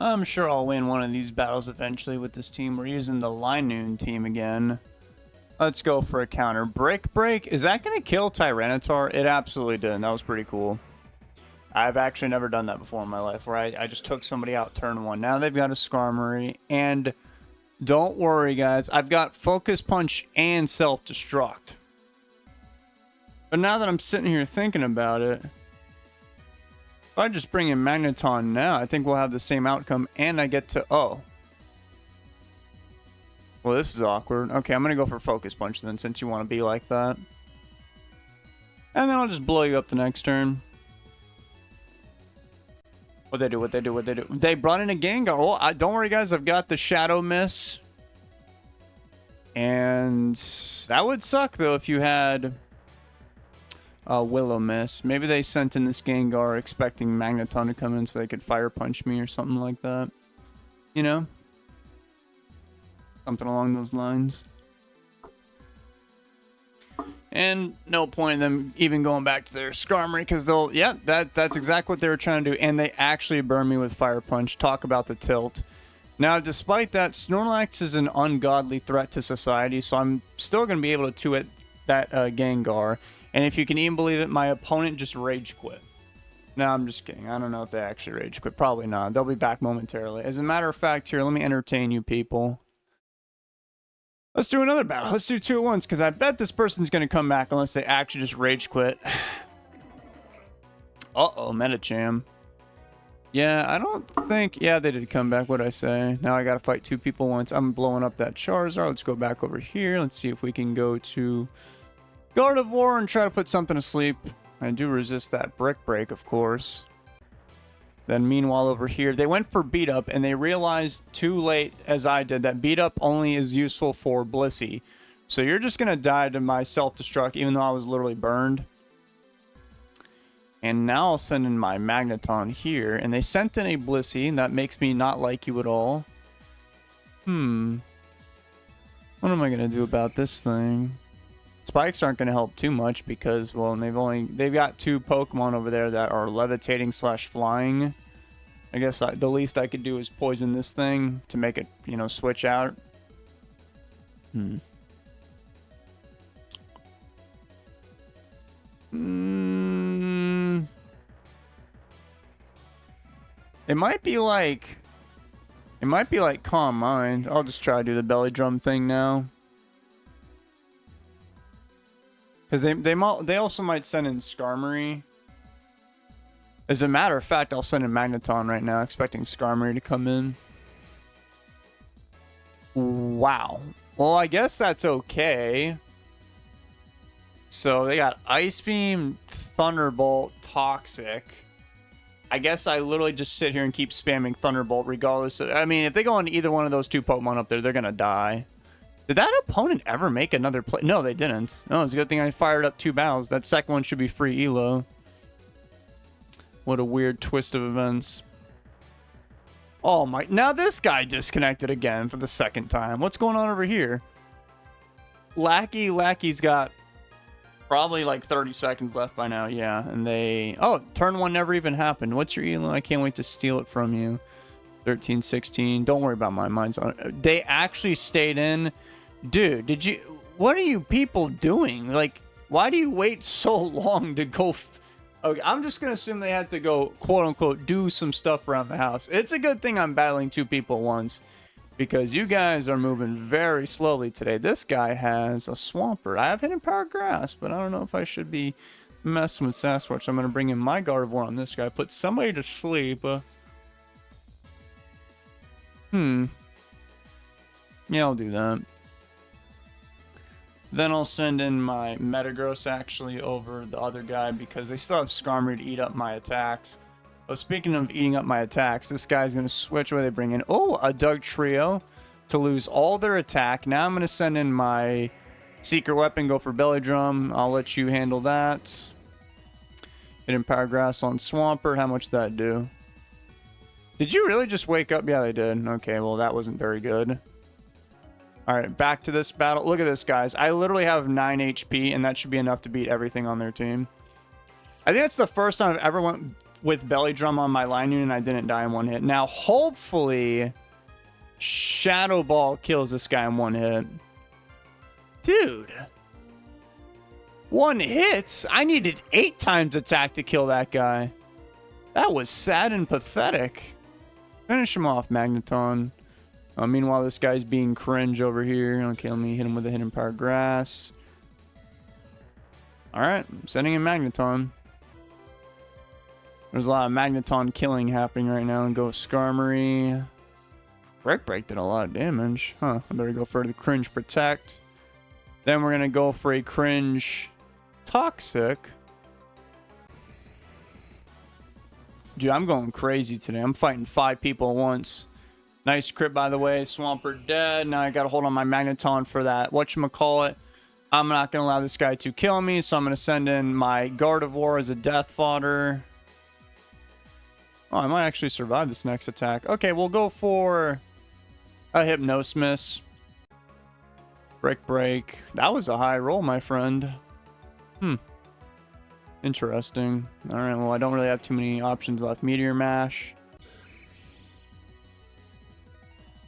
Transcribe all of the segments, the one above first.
I'm sure I'll win one of these battles eventually with this team. We're using the Linoon team again. Let's go for a counter. Brick Break. Is that going to kill Tyranitar? It absolutely did. That was pretty cool. I've actually never done that before in my life, where I just took somebody out turn one. Now they've got a Skarmory. And don't worry, guys. I've got Focus Punch and Self-Destruct. But now that I'm sitting here thinking about it, if I just bring in Magneton now, I think we'll have the same outcome. And I get to... Oh. Well, this is awkward. Okay, I'm going to go for Focus Punch then, since you want to be like that. And then I'll just blow you up the next turn. What they do. They brought in a Gengar. Oh, don't worry, guys. I've got the Shadow Miss. And that would suck, though, if you had Willow Miss. Maybe they sent in this Gengar expecting Magneton to come in so they could Fire Punch me or something like that. You know? Something along those lines. And no point in them even going back to their Skarmory, because they'll... Yeah, that's exactly what they were trying to do. And they actually burned me with Fire Punch. Talk about the tilt. Now, despite that, Snorlax is an ungodly threat to society, so I'm still going to be able to 2-hit that Gengar. And if you can even believe it, my opponent just Rage Quit. No, I'm just kidding. I don't know if they actually Rage Quit. Probably not. They'll be back momentarily. As a matter of fact, here, let me entertain you people. Let's do another battle. Let's do 2 at once, because I bet this person's going to come back unless they actually just Rage Quit. Uh-oh, Metacham. Yeah, I don't think... Yeah, they did come back. What'd I say? Now I got to fight 2 people once. I'm blowing up that Charizard. Let's go back over here. Let's see if we can go to Gardevoir and try to put something to sleep. I do resist that Brick Break, of course. Then meanwhile over here, they went for Beat Up, and they realized too late, as I did, that Beat Up only is useful for Blissey. So you're just going to die to my Self-Destruct, even though I was literally burned. And now I'll send in my Magneton here, and they sent in a Blissey, and that makes me not like you at all. What am I going to do about this thing? Spikes aren't going to help too much because, well, they've got 2 Pokemon over there that are levitating / flying. I guess the least I could do is poison this thing to make it, you know, switch out. It might be like Calm Mind. I'll just try to do the belly drum thing now. Because they also might send in Skarmory. As a matter of fact, I'll send in Magneton right now, expecting Skarmory to come in. Wow. Well, I guess that's okay. So they got Ice Beam, Thunderbolt, Toxic. I guess I literally just sit here and keep spamming Thunderbolt regardless of... I mean, if they go into either one of those 2 Pokemon up there, they're going to die. Did that opponent ever make another play? No, they didn't. No, it's a good thing I fired up 2 battles. That second one should be free elo. What a weird twist of events. Oh my... Now this guy disconnected again for the 2nd time. What's going on over here? Lackey's got probably like 30 seconds left by now. Yeah, and they... Oh, turn 1 never even happened. What's your elo? I can't wait to steal it from you. 13, 16. Don't worry about my mind's on it. They actually stayed in... Dude, did you... What are you people doing? Like, why do you wait so long to go... Okay, I'm just going to assume they had to go, quote-unquote, do some stuff around the house. It's a good thing I'm battling 2 people at once, because you guys are moving very slowly today. This guy has a Swampert. I have Hidden Power Grass, but I don't know if I should be messing with Sasquatch. I'm going to bring in my Gardevoir on this guy. Put somebody to sleep. Yeah, I'll do that. Then I'll send in my Metagross actually over the other guy because they still have Skarmory to eat up my attacks. Oh, speaking of eating up my attacks, this guy's going to switch where they bring in, a Doug Trio to lose all their attack. Now I'm going to send in my Secret Weapon, go for Belly Drum. I'll let you handle that. Hidden Power Grass on Swampert. How much did that do? Did you really just wake up? Yeah, they did. Okay, well, that wasn't very good. All right, back to this battle. Look at this, guys. I literally have 9 HP, and that should be enough to beat everything on their team. I think that's the first time I've ever went with Belly Drum on my line unit and I didn't die in one hit. Now, hopefully, Shadow Ball kills this guy in one hit. Dude. One hit? I needed 8 times attack to kill that guy. That was sad and pathetic. Finish him off, Magneton. Meanwhile, this guy's being cringe over here. Okay, let me hit him with a Hidden Power Grass. Alright, I'm sending in Magneton. There's a lot of Magneton killing happening right now. And go Skarmory. Break did a lot of damage. Huh, I better go for the Cringe Protect. Then we're going to go for a Cringe Toxic. Dude, I'm going crazy today. I'm fighting 5 people at once. Nice crit, by the way. Swampert dead. Now I got to hold on my Magneton for that. Whatchamacallit. I'm not going to allow this guy to kill me, so I'm going to send in my Gardevoir as a death fodder. Oh, I might actually survive this next attack. Okay, we'll go for a Hypnosis. Break. That was a high roll, my friend. Interesting. Alright, well, I don't really have too many options left. Meteor Mash.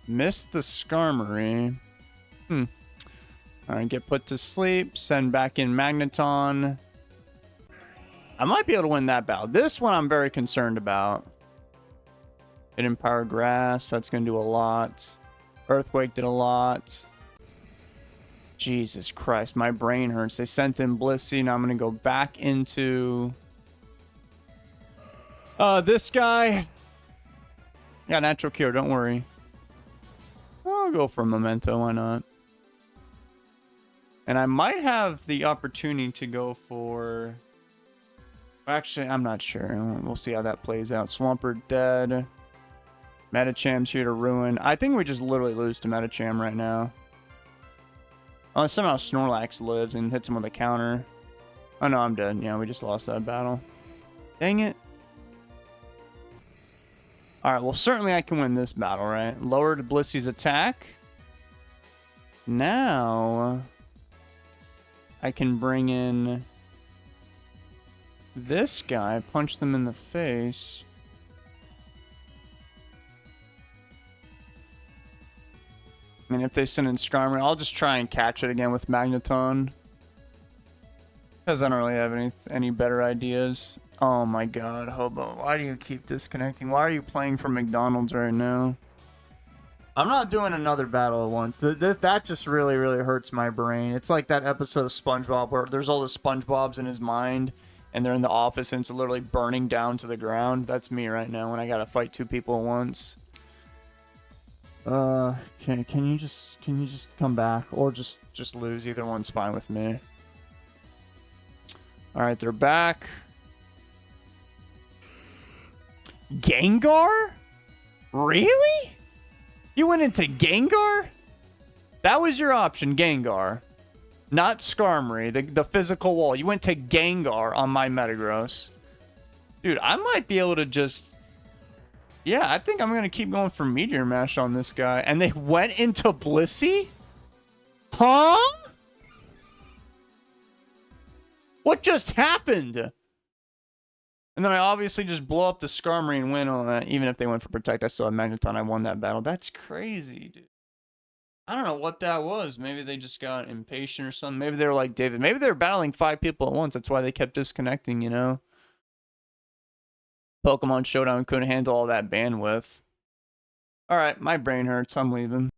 Missed the Skarmory. Alright, get put to sleep. Send back in Magneton. I might be able to win that battle. This one I'm very concerned about. Hidden Power Grass. That's going to do a lot. Earthquake did a lot. Jesus Christ, my brain hurts. They sent in Blissey. Now I'm going to go back into this guy. Yeah, Natural Cure. Don't worry. I'll go for Memento. Why not? And I might have the opportunity to go for... Actually, I'm not sure. We'll see how that plays out. Swampert dead. Metacham's here to ruin. I think we just literally lose to Metacham right now. Unless somehow Snorlax lives and hits him with a counter. Oh no, I'm dead. Yeah, we just lost that battle. Dang it. Alright, well certainly I can win this battle, right? Lowered Blissey's attack. Now... I can bring in... this guy. Punch them in the face. And if they send in Skarmory, I'll just try and catch it again with Magneton. Because I don't really have any better ideas. Oh my god, Hobo. Why do you keep disconnecting? Why are you playing for McDonald's right now? I'm not doing another battle at once. That just really, really hurts my brain. It's like that episode of SpongeBob where there's all the SpongeBobs in his mind. And they're in the office and it's literally burning down to the ground. That's me right now when I gotta fight 2 people at once. Can you just come back or just lose? Either one's fine with me. All right, they're back. Gengar? Really? You went into Gengar? That was your option, Gengar. Not Skarmory, the physical wall. You went to Gengar on my Metagross. Dude, I might be able to just... Yeah, I think I'm going to keep going for Meteor Mash on this guy. And they went into Blissey? Huh? What just happened? And then I obviously just blow up the Skarmory and win on that. Even if they went for Protect, I still have Magneton. I won that battle. That's crazy, dude. I don't know what that was. Maybe they just got impatient or something. Maybe they were like David. Maybe they were battling 5 people at once. That's why they kept disconnecting, you know? Pokemon Showdown couldn't handle all that bandwidth. Alright, my brain hurts. I'm leaving.